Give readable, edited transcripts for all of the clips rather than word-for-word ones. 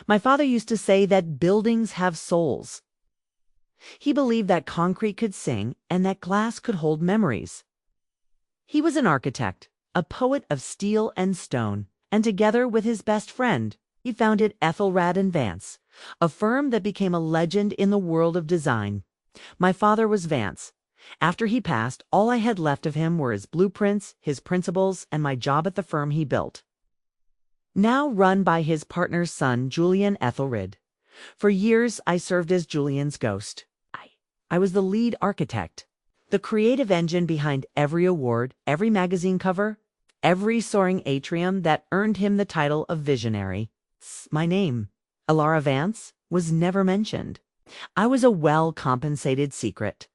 My father used to say that buildings have souls. He believed that concrete could sing and that glass could hold memories. He was an architect, a poet of steel and stone, and together with his best friend, he founded Aethelred and Vance, a firm that became a legend in the world of design. My father was Vance. After he passed, all I had left of him were his blueprints, his principles, and my job at the firm he built, now run by his partner's son, Julian Aethelred. For years, I served as Julian's ghost. I was the lead architect, the creative engine behind every award, every magazine cover, every soaring atrium that earned him the title of visionary. My name, Elara Vance, was never mentioned. I was a well-compensated secret.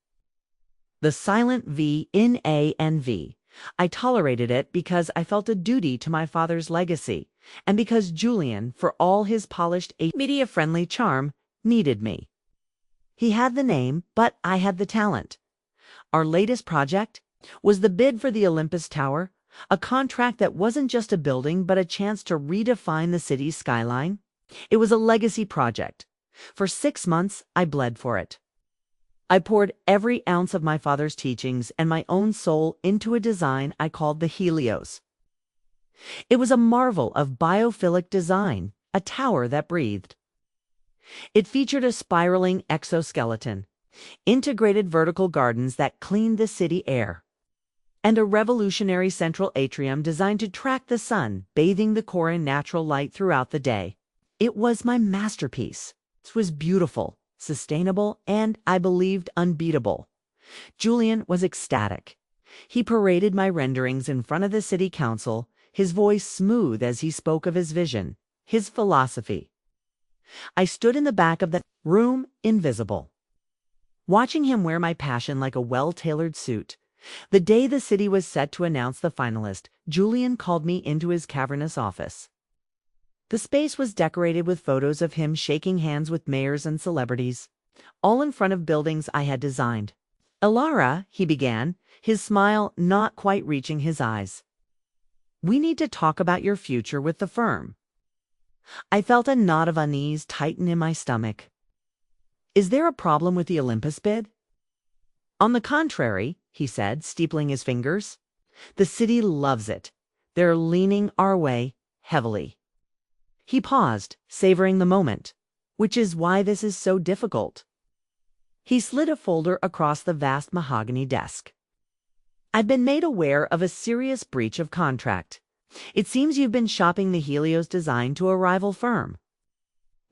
The silent V in A and V. I tolerated it because I felt a duty to my father's legacy, and because Julian, for all his polished media-friendly charm, needed me. He had the name, but I had the talent. Our latest project was the bid for the Olympus Tower, a contract that wasn't just a building but a chance to redefine the city's skyline. It was a legacy project. For 6 months, I bled for it. I poured every ounce of my father's teachings and my own soul into a design I called the Helios. It was a marvel of biophilic design, a tower that breathed. It featured a spiraling exoskeleton, integrated vertical gardens that cleaned the city air, and a revolutionary central atrium designed to track the sun, bathing the core in natural light throughout the day. It was my masterpiece. It was beautiful, sustainable, and, I believed, unbeatable. Julian was ecstatic. He paraded my renderings in front of the city council, his voice smooth as he spoke of his vision, his philosophy. I stood in the back of the room, invisible, watching him wear my passion like a well-tailored suit. The day the city was set to announce the finalist, Julian called me into his cavernous office. The space was decorated with photos of him shaking hands with mayors and celebrities, all in front of buildings I had designed. "Elara," he began, his smile not quite reaching his eyes, "we need to talk about your future with the firm." I felt a knot of unease tighten in my stomach. "Is there a problem with the Olympus bid?" "On the contrary," he said, steepling his fingers. "The city loves it. They're leaning our way heavily." He paused, savoring the moment, which is why this is so difficult. He slid a folder across the vast mahogany desk. "I've been made aware of a serious breach of contract. It seems you've been shopping the Helios design to a rival firm."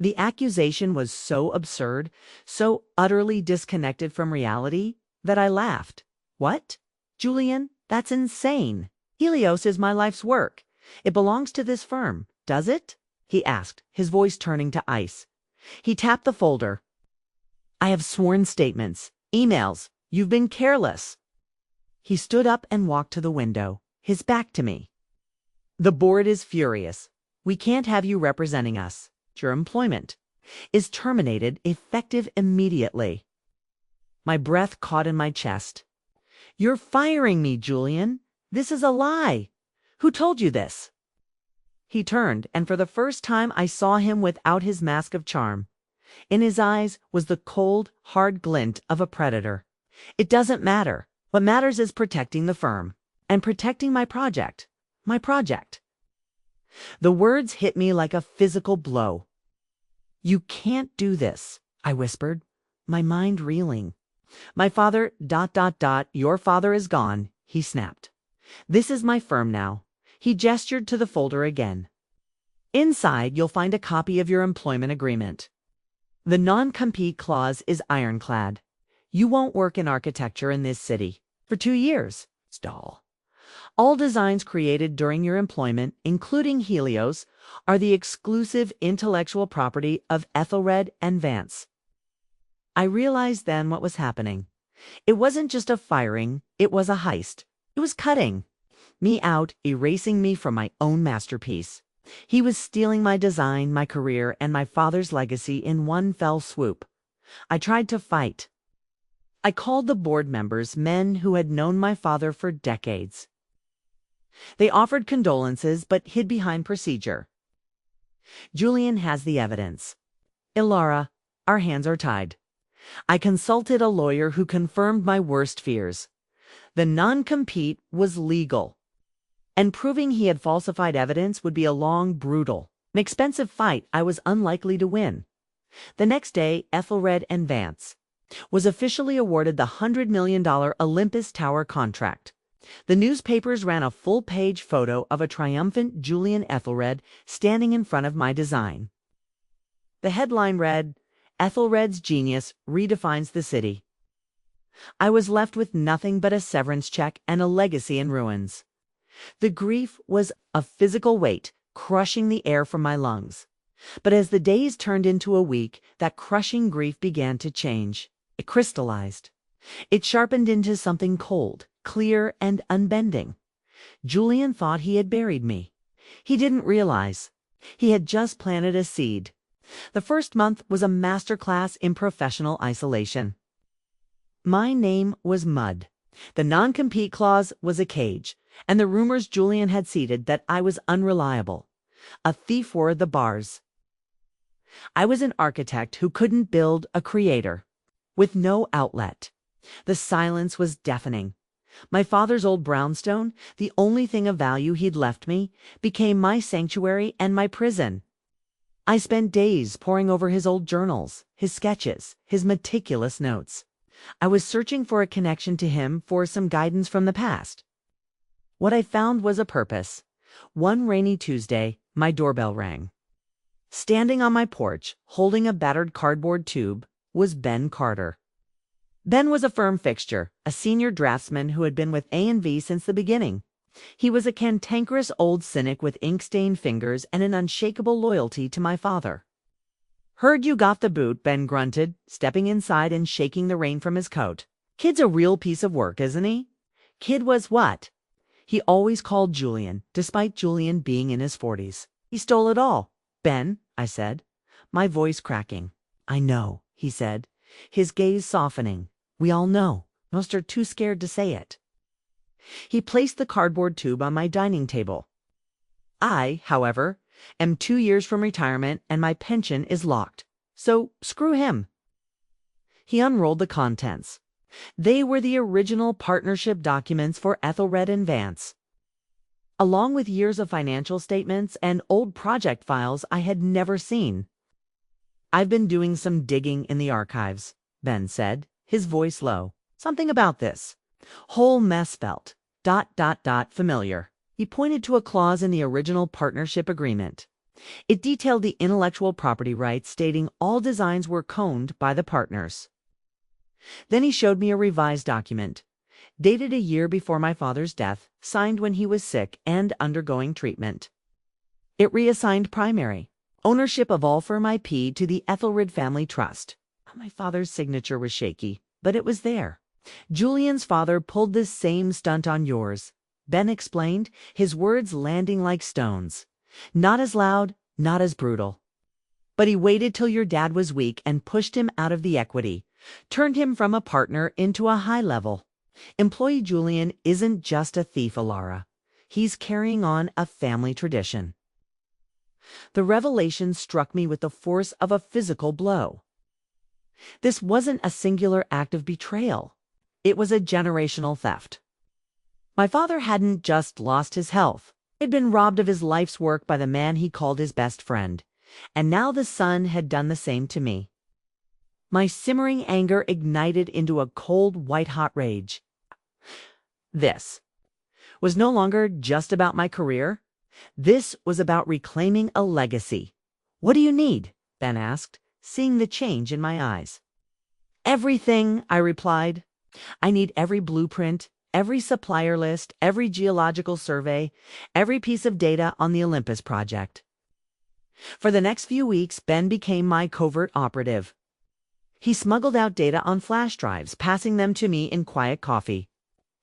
The accusation was so absurd, so utterly disconnected from reality, that I laughed. "What? Julian, that's insane. Helios is my life's work. It belongs to this firm, does it?" he asked, his voice turning to ice. He tapped the folder. "I have sworn statements, emails. You've been careless." He stood up and walked to the window, his back to me. "The board is furious. We can't have you representing us. Your employment is terminated, effective immediately." My breath caught in my chest. "You're firing me, Julian. This is a lie. Who told you this?" He turned, and for the first time I saw him without his mask of charm. In his eyes was the cold, hard glint of a predator. "It doesn't matter. What matters is protecting the firm, and protecting my project. My project." The words hit me like a physical blow. "You can't do this," I whispered, my mind reeling. "My father, ... your father is gone," he snapped. "This is my firm now." He gestured to the folder again. "Inside, you'll find a copy of your employment agreement. The non-compete clause is ironclad. You won't work in architecture in this city for 2 years. Stall. All designs created during your employment, including Helios, are the exclusive intellectual property of Aethelred and Vance." I realized then what was happening. It wasn't just a firing, it was a heist. It was cutting me out, erasing me from my own masterpiece. He was stealing my design, my career, and my father's legacy in one fell swoop. I tried to fight. I called the board members men who had known my father for decades. They offered condolences but hid behind procedure. Julian has the evidence. Elara, our hands are tied. I consulted a lawyer who confirmed my worst fears. The non-compete was legal, and proving he had falsified evidence would be a long, brutal, and expensive fight I was unlikely to win. The next day, Aethelred and Vance was officially awarded the $100 million Olympus Tower contract. The newspapers ran a full-page photo of a triumphant Julian Aethelred standing in front of my design. The headline read, "Aethelred's genius redefines the city." I was left with nothing but a severance check and a legacy in ruins. The grief was a physical weight, crushing the air from my lungs. But as the days turned into a week, that crushing grief began to change. It crystallized. It sharpened into something cold, clear, and unbending. Julian thought he had buried me. He didn't realize. He had just planted a seed. The first month was a masterclass in professional isolation. My name was mud. The non-compete clause was a cage, and the rumors Julian had seeded that I was unreliable. A thief wore the bars. I was an architect who couldn't build a creator, with no outlet. The silence was deafening. My father's old brownstone, the only thing of value he'd left me, became my sanctuary and my prison. I spent days poring over his old journals, his sketches, his meticulous notes. I was searching for a connection to him, for some guidance from the past. What I found was a purpose. One rainy Tuesday, my doorbell rang. Standing on my porch, holding a battered cardboard tube, was Ben Carter. Ben was a firm fixture, a senior draftsman who had been with A&V since the beginning. He was a cantankerous old cynic with ink-stained fingers and an unshakable loyalty to my father. "Heard you got the boot," Ben grunted, stepping inside and shaking the rain from his coat. "Kid's a real piece of work, isn't he?" Kid was what? He always called Julian, despite Julian being in his 40s. "He stole it all." "Ben," I said, my voice cracking. "I know," he said, his gaze softening. "We all know. Most are too scared to say it." He placed the cardboard tube on my dining table. I, however, am 2 years from retirement and my pension is locked. So screw him. He unrolled the contents. They were the original partnership documents for Aethelred and Vance, along with years of financial statements and old project files I had never seen. "I've been doing some digging in the archives," Ben said, his voice low. "Something about this whole mess felt ... familiar." He pointed to a clause in the original partnership agreement. It detailed the intellectual property rights, stating all designs were owned by the partners. Then he showed me a revised document, dated a year before my father's death, signed when he was sick and undergoing treatment. It reassigned primary ownership of all firm IP to the Aethelred Family Trust. My father's signature was shaky, but it was there. "Julian's father pulled this same stunt on yours," Ben explained, his words landing like stones. "Not as loud, not as brutal. But he waited till your dad was weak and pushed him out of the equity, turned him from a partner into a high level. Employee Julian isn't just a thief, Elara. He's carrying on a family tradition." The revelation struck me with the force of a physical blow. This wasn't a singular act of betrayal. It was a generational theft. My father hadn't just lost his health. He'd been robbed of his life's work by the man he called his best friend. And now the son had done the same to me. My simmering anger ignited into a cold, white-hot rage. This was no longer just about my career. This was about reclaiming a legacy. "What do you need?" Ben asked, seeing the change in my eyes. "Everything," I replied. "I need every blueprint, every supplier list, every geological survey, every piece of data on the Olympus project." For the next few weeks, Ben became my covert operative. He smuggled out data on flash drives, passing them to me in quiet coffee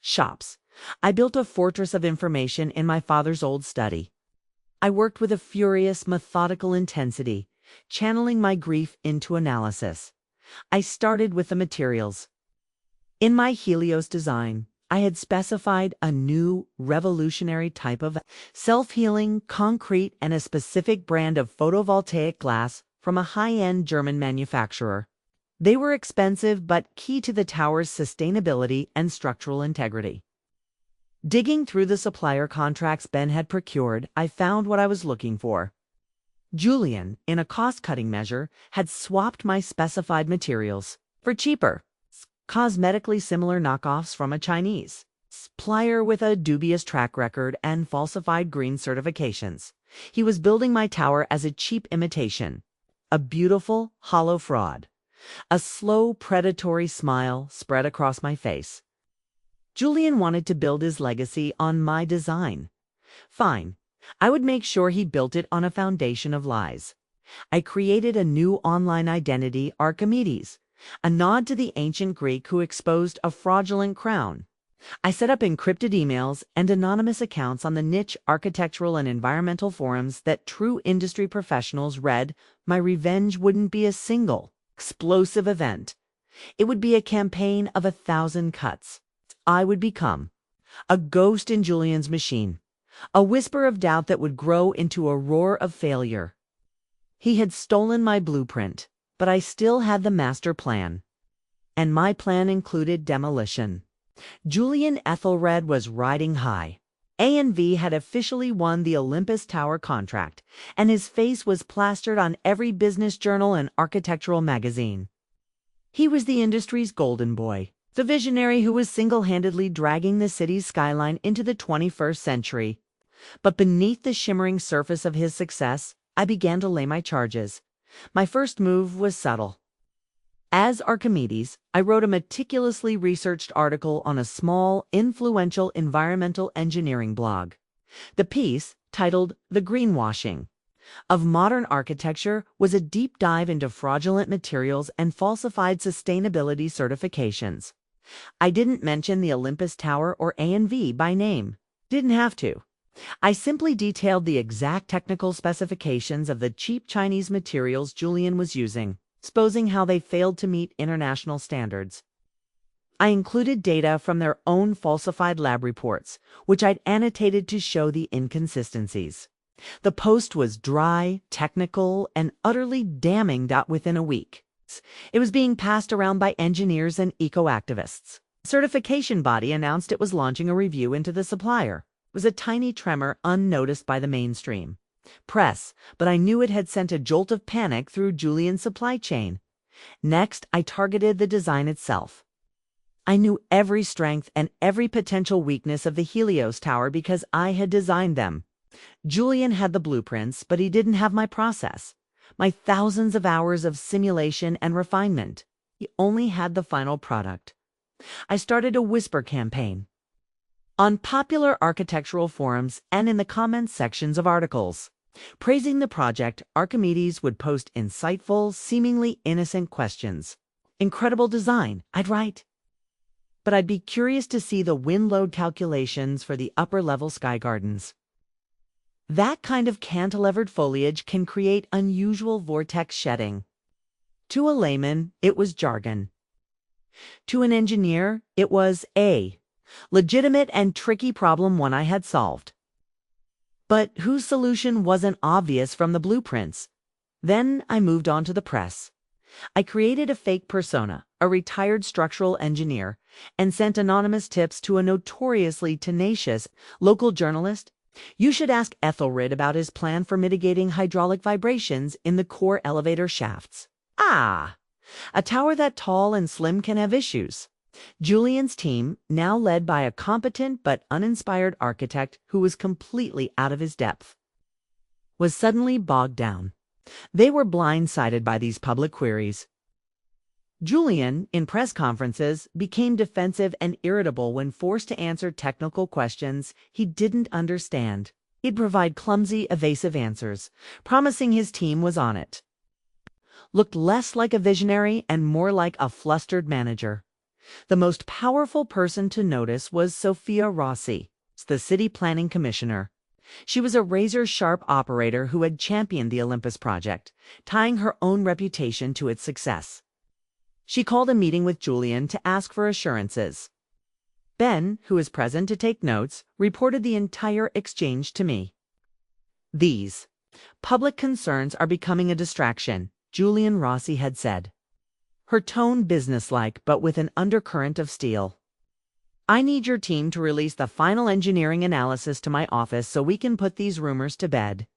shops. I built a fortress of information in my father's old study. I worked with a furious, methodical intensity, channeling my grief into analysis. I started with the materials. In my Helios design, I had specified a new, revolutionary type of self-healing concrete and a specific brand of photovoltaic glass from a high-end German manufacturer. They were expensive but key to the tower's sustainability and structural integrity. Digging through the supplier contracts Ben had procured, I found what I was looking for. Julian, in a cost-cutting measure, had swapped my specified materials for cheaper, cosmetically similar knockoffs from a Chinese supplier with a dubious track record and falsified green certifications. He was building my tower as a cheap imitation, a beautiful, hollow fraud. A slow, predatory smile spread across my face. Julian wanted to build his legacy on my design. Fine. I would make sure he built it on a foundation of lies. I created a new online identity, Archimedes, a nod to the ancient Greek who exposed a fraudulent crown. I set up encrypted emails and anonymous accounts on the niche architectural and environmental forums that true industry professionals read. My revenge wouldn't be a single, explosive event. It would be a campaign of 1,000 cuts. I would become a ghost in Julian's machine, a whisper of doubt that would grow into a roar of failure. He had stolen my blueprint, but I still had the master plan. And my plan included demolition. Julian Aethelred was riding high. A&V had officially won the Olympus Tower contract, and his face was plastered on every business journal and architectural magazine. He was the industry's golden boy, the visionary who was single-handedly dragging the city's skyline into the 21st century. But beneath the shimmering surface of his success, I began to lay my charges. My first move was subtle. As Archimedes, I wrote a meticulously researched article on a small, influential environmental engineering blog. The piece, titled "The Greenwashing of Modern Architecture," was a deep dive into fraudulent materials and falsified sustainability certifications. I didn't mention the Olympus Tower or A&V by name. Didn't have to. I simply detailed the exact technical specifications of the cheap Chinese materials Julian was using, exposing how they failed to meet international standards. I included data from their own falsified lab reports, which I'd annotated to show the inconsistencies. The post was dry, technical, and utterly damning. Within a week, it was being passed around by engineers and eco-activists. The certification body announced it was launching a review into the supplier. It was a tiny tremor unnoticed by the mainstream press, but I knew it had sent a jolt of panic through Julian's supply chain. Next, I targeted the design itself. I knew every strength and every potential weakness of the Helios Tower because I had designed them. Julian had the blueprints, but he didn't have my process, my thousands of hours of simulation and refinement. He only had the final product. I started a whisper campaign on popular architectural forums and in the comments sections of articles. Praising the project, Archimedes would post insightful, seemingly innocent questions. Incredible design, I'd write. But I'd be curious to see the wind load calculations for the upper-level sky gardens. That kind of cantilevered foliage can create unusual vortex shedding. To a layman, it was jargon. To an engineer, it was a legitimate and tricky problem, one I had solved, but whose solution wasn't obvious from the blueprints. Then I moved on to the press. I created a fake persona, a retired structural engineer, and sent anonymous tips to a notoriously tenacious local journalist. You should ask Aethelred about his plan for mitigating hydraulic vibrations in the core elevator shafts. Ah! A tower that tall and slim can have issues. Julian's team, now led by a competent but uninspired architect who was completely out of his depth, was suddenly bogged down. They were blindsided by these public queries. Julian, in press conferences, became defensive and irritable when forced to answer technical questions he didn't understand. He'd provide clumsy, evasive answers, promising his team was on it. Looked less like a visionary and more like a flustered manager. The most powerful person to notice was Sophia Rossi, the city planning commissioner. She was a razor-sharp operator who had championed the Olympus project, tying her own reputation to its success. She called a meeting with Julian to ask for assurances. Ben, who was present to take notes, reported the entire exchange to me. These public concerns are becoming a distraction, Julian Rossi had said. Her tone businesslike but with an undercurrent of steel. I need your team to release the final engineering analysis to my office so we can put these rumors to bed.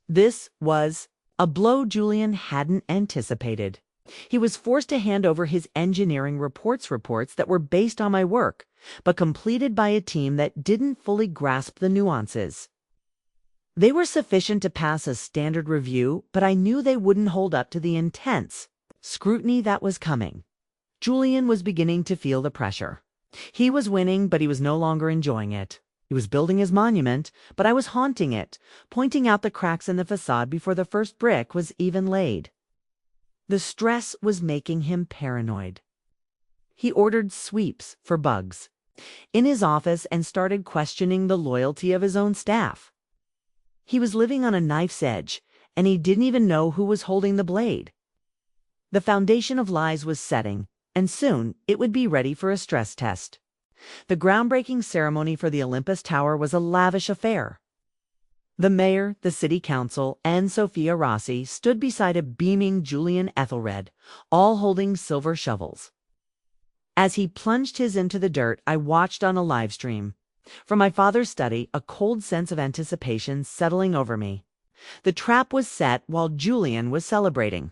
This was a blow Julian hadn't anticipated. He was forced to hand over his engineering reports that were based on my work, but completed by a team that didn't fully grasp the nuances. They were sufficient to pass a standard review, but I knew they wouldn't hold up to the intense scrutiny that was coming. Julian was beginning to feel the pressure. He was winning, but he was no longer enjoying it. He was building his monument, but I was haunting it, pointing out the cracks in the facade before the first brick was even laid. The stress was making him paranoid. He ordered sweeps for bugs in his office and started questioning the loyalty of his own staff. He was living on a knife's edge, and he didn't even know who was holding the blade. The foundation of lies was setting, and soon it would be ready for a stress test. The groundbreaking ceremony for the Olympus Tower was a lavish affair. The mayor, the city council, and Sophia Rossi stood beside a beaming Julian Aethelred, all holding silver shovels. As he plunged his into the dirt, I watched on a live stream. From my father's study, a cold sense of anticipation settling over me. The trap was set while Julian was celebrating.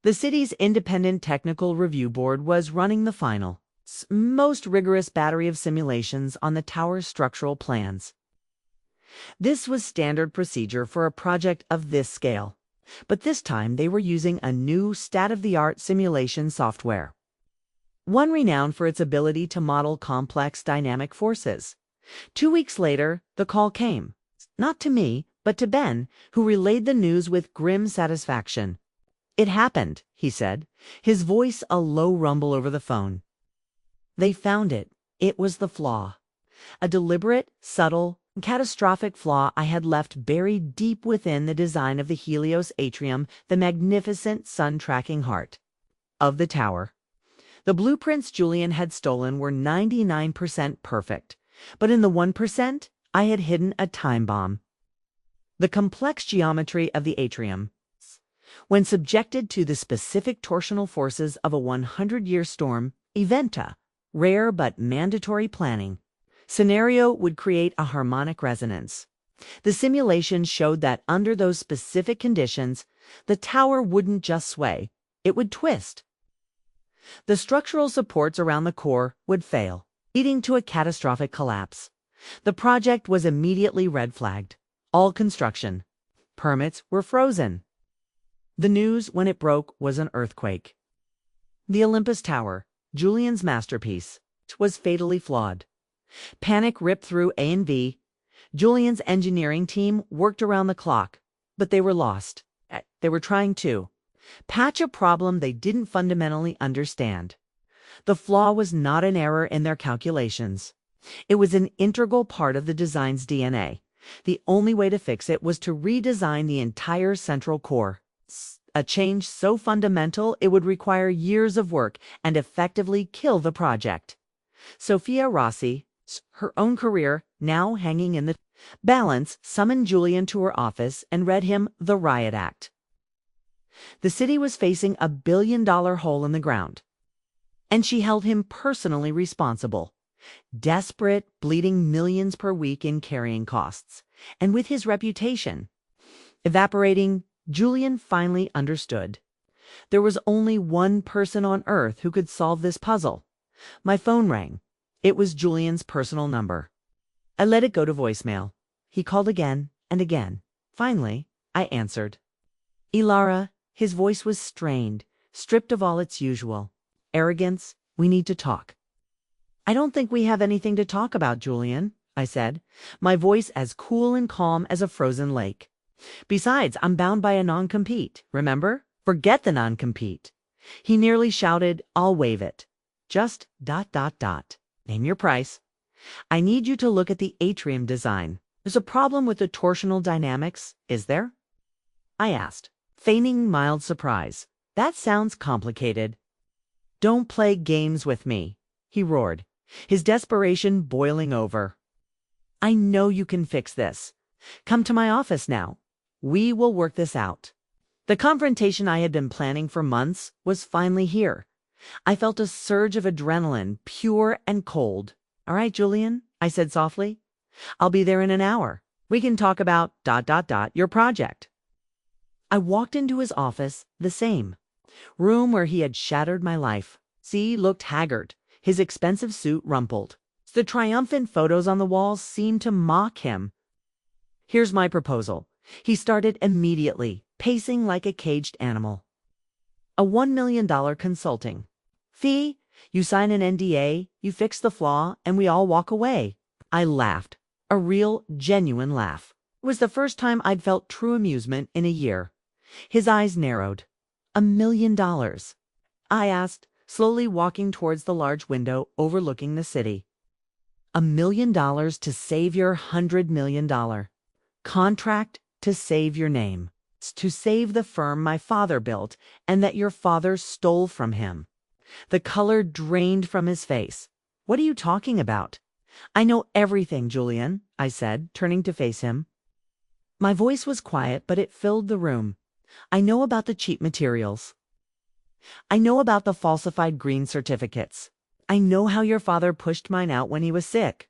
The city's independent technical review board was running the final, most rigorous battery of simulations on the tower's structural plans. This was standard procedure for a project of this scale, but this time they were using a new state-of-the-art simulation software. One renowned for its ability to model complex dynamic forces. 2 weeks later, the call came, not to me, but to Ben, who relayed the news with grim satisfaction. It happened, he said, his voice a low rumble over the phone. They found it. It was the flaw. A deliberate, subtle, catastrophic flaw I had left buried deep within the design of the Helios atrium, the magnificent sun-tracking heart of the tower. The blueprints Julian had stolen were 99% perfect, but in the 1%, I had hidden a time bomb. The complex geometry of the atrium, when subjected to the specific torsional forces of a 100-year storm, eventa, rare but mandatory planning, scenario would create a harmonic resonance. The simulation showed that under those specific conditions, the tower wouldn't just sway, it would twist. The structural supports around the core would fail, leading to a catastrophic collapse. The project was immediately red-flagged. All construction permits were frozen. The news, when it broke, was an earthquake. The Olympus Tower, Julian's masterpiece, was fatally flawed. Panic ripped through A&V. Julian's engineering team worked around the clock, but they were lost. They were trying to patch a problem they didn't fundamentally understand. The flaw was not an error in their calculations. It was an integral part of the design's DNA. The only way to fix it was to redesign the entire central core. A change so fundamental it would require years of work and effectively kill the project. Sophia Rossi, her own career now hanging in the balance, summoned Julian to her office and read him the riot act. The city was facing a billion-dollar hole in the ground, and she held him personally responsible. Desperate, bleeding millions per week in carrying costs, and with his reputation evaporating, Julian finally understood. There was only one person on Earth who could solve this puzzle. My phone rang. It was Julian's personal number. I let it go to voicemail. He called again and again. Finally, I answered. Elara, his voice was strained, stripped of all its usual arrogance. We need to talk. I don't think we have anything to talk about, Julian, I said, my voice as cool and calm as a frozen lake. Besides, I'm bound by a non-compete, remember? Forget the non-compete. He nearly shouted, I'll waive it. Just ... Name your price. I need you to look at the atrium design. There's a problem with the torsional dynamics, is there? I asked, feigning mild surprise. That sounds complicated. Don't play games with me, he roared. his desperation boiling over. I know you can fix this. Come to my office now. We will work this out. The confrontation I had been planning for months was finally here. I felt a surge of adrenaline, pure and cold. All right, Julian, I said softly. I'll be there in an hour. We can talk about ... your project. I walked into his office, the same room where he had shattered my life. He looked haggard, his expensive suit rumpled. The triumphant photos on the walls seemed to mock him. Here's my proposal. He started immediately, pacing like a caged animal. A $1 million consulting fee, you sign an NDA, you fix the flaw, and we all walk away. I laughed. A real, genuine laugh. It was the first time I'd felt true amusement in a year. His eyes narrowed. $1 million? I asked, slowly walking towards the large window overlooking the city. $1 million to save your $100 million contract, to save your name, to save the firm my father built and that your father stole from him. The color drained from his face. What are you talking about? I know everything, Julian, I said, turning to face him. My voice was quiet, but it filled the room. I know about the cheap materials. I know about the falsified green certificates. I know how your father pushed mine out when he was sick.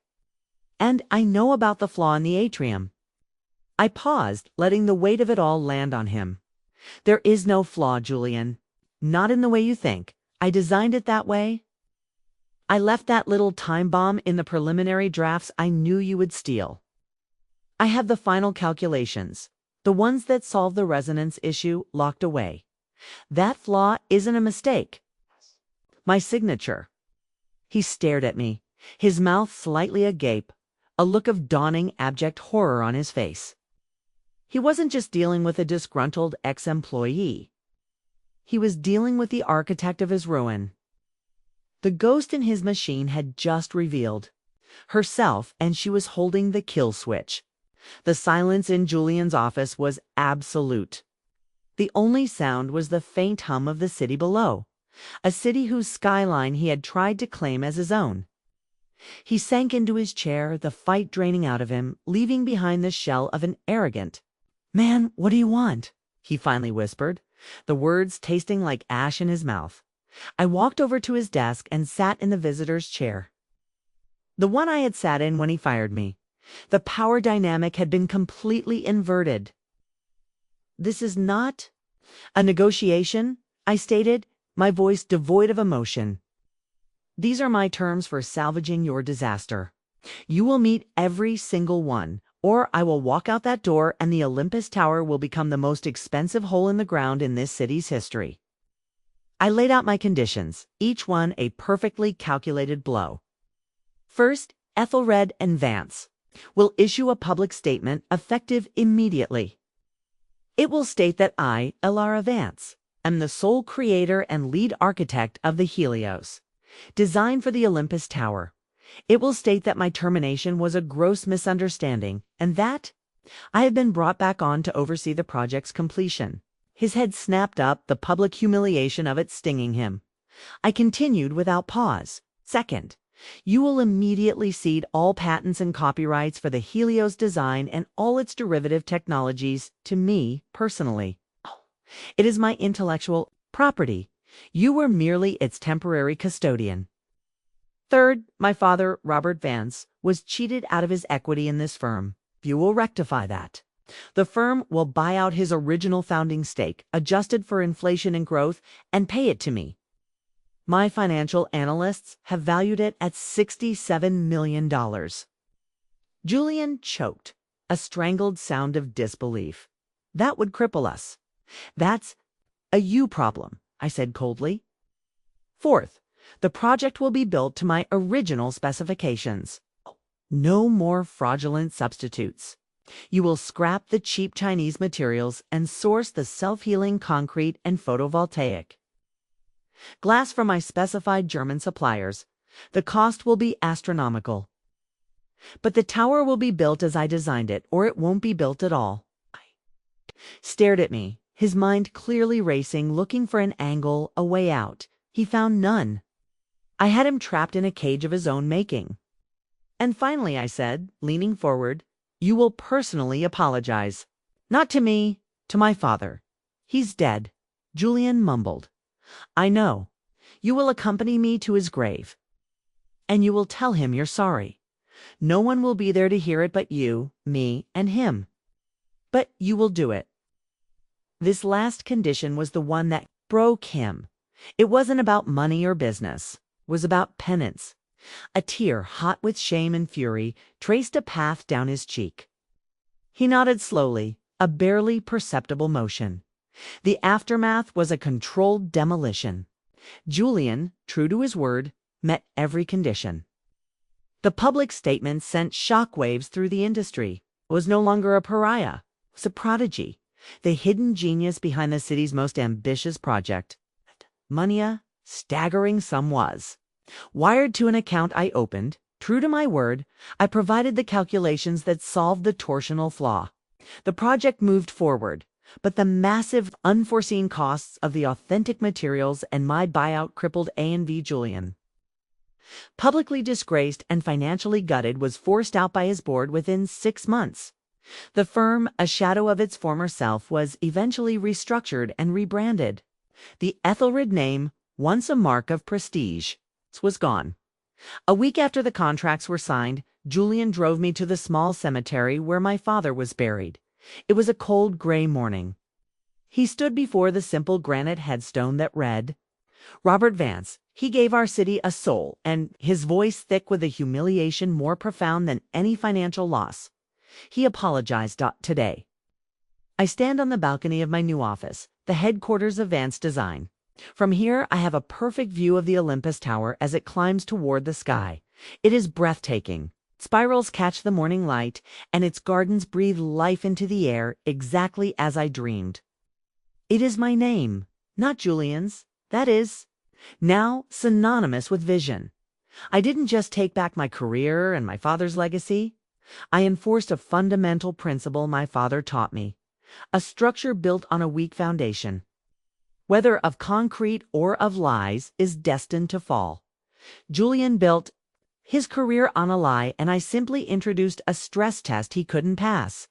And I know about the flaw in the atrium. I paused, letting the weight of it all land on him. There is no flaw, Julian. Not in the way you think. I designed it that way. I left that little time bomb in the preliminary drafts I knew you would steal. I have the final calculations, the ones that solve the resonance issue, locked away. That flaw isn't a mistake. My signature. He stared at me, his mouth slightly agape, a look of dawning abject horror on his face. He wasn't just dealing with a disgruntled ex-employee. He was dealing with the architect of his ruin. The ghost in his machine had just revealed herself, and she was holding the kill switch. The silence in Julian's office was absolute. The only sound was the faint hum of the city below, a city whose skyline he had tried to claim as his own. He sank into his chair, the fight draining out of him, leaving behind the shell of an arrogant man. What do you want? He finally whispered, the words tasting like ash in his mouth. I walked over to his desk and sat in the visitor's chair, the one I had sat in when he fired me. The power dynamic had been completely inverted. This is not a negotiation, I stated, my voice devoid of emotion. These are my terms for salvaging your disaster. You will meet every single one, or I will walk out that door and the Olympus Tower will become the most expensive hole in the ground in this city's history. I laid out my conditions, each one a perfectly calculated blow. First, Aethelred and Vance will issue a public statement effective immediately. It will state that I, Elara Vance, am the sole creator and lead architect of the Helios, designed for the Olympus Tower. It will state that my termination was a gross misunderstanding and that I have been brought back on to oversee the project's completion. His head snapped up, the public humiliation of it stinging him. I continued without pause. Second, you will immediately cede all patents and copyrights for the Helios design and all its derivative technologies to me personally. It is my intellectual property. You were merely its temporary custodian. Third, my father, Robert Vance, was cheated out of his equity in this firm. You will rectify that. The firm will buy out his original founding stake, adjusted for inflation and growth, and pay it to me. My financial analysts have valued it at $67 million. Julian choked, a strangled sound of disbelief. That would cripple us. That's a you problem, I said coldly. Fourth, the project will be built to my original specifications. No more fraudulent substitutes. You will scrap the cheap Chinese materials and source the self-healing concrete and photovoltaic glass from my specified German suppliers. The cost will be astronomical. But the tower will be built as I designed it, or it won't be built at all. He stared at me, his mind clearly racing, looking for an angle, a way out. He found none. I had him trapped in a cage of his own making. And finally I said, leaning forward, "You will personally apologize. Not to me, to my father. He's dead." Julian mumbled. "I know. You will accompany me to his grave. And you will tell him you're sorry. No one will be there to hear it but you, me, and him. But you will do it." This last condition was the one that broke him. It wasn't about money or business. It was about penance. A tear, hot with shame and fury, traced a path down his cheek. He nodded slowly, a barely perceptible motion. The aftermath was a controlled demolition. Julian, true to his word, met every condition. The public statement sent shockwaves through the industry. It was no longer a pariah. It was a prodigy, the hidden genius behind the city's most ambitious project. Money, a staggering sum was. Wired to an account I opened, true to my word, I provided the calculations that solved the torsional flaw. The project moved forward, but the massive, unforeseen costs of the authentic materials and my buyout crippled A&V Julian. Publicly disgraced and financially gutted, was forced out by his board within 6 months. The firm, a shadow of its former self, was eventually restructured and rebranded. The Aethelred name, once a mark of prestige, was gone. A week after the contracts were signed, Julian drove me to the small cemetery where my father was buried. It was a cold, gray morning. He stood before the simple granite headstone that read, "Robert Vance, he gave our city a soul," and his voice thick with a humiliation more profound than any financial loss. He apologized today. I stand on the balcony of my new office, the headquarters of Vance Design. From here, I have a perfect view of the Olympus Tower as it climbs toward the sky. It is breathtaking. Spirals catch the morning light, and its gardens breathe life into the air exactly as I dreamed. It is my name, not Julian's. That is, now synonymous with vision. I didn't just take back my career and my father's legacy. I enforced a fundamental principle my father taught me, a structure built on a weak foundation. Whether of concrete or of lies, is destined to fall. Julian built his career on a lie, and I simply introduced a stress test he couldn't pass.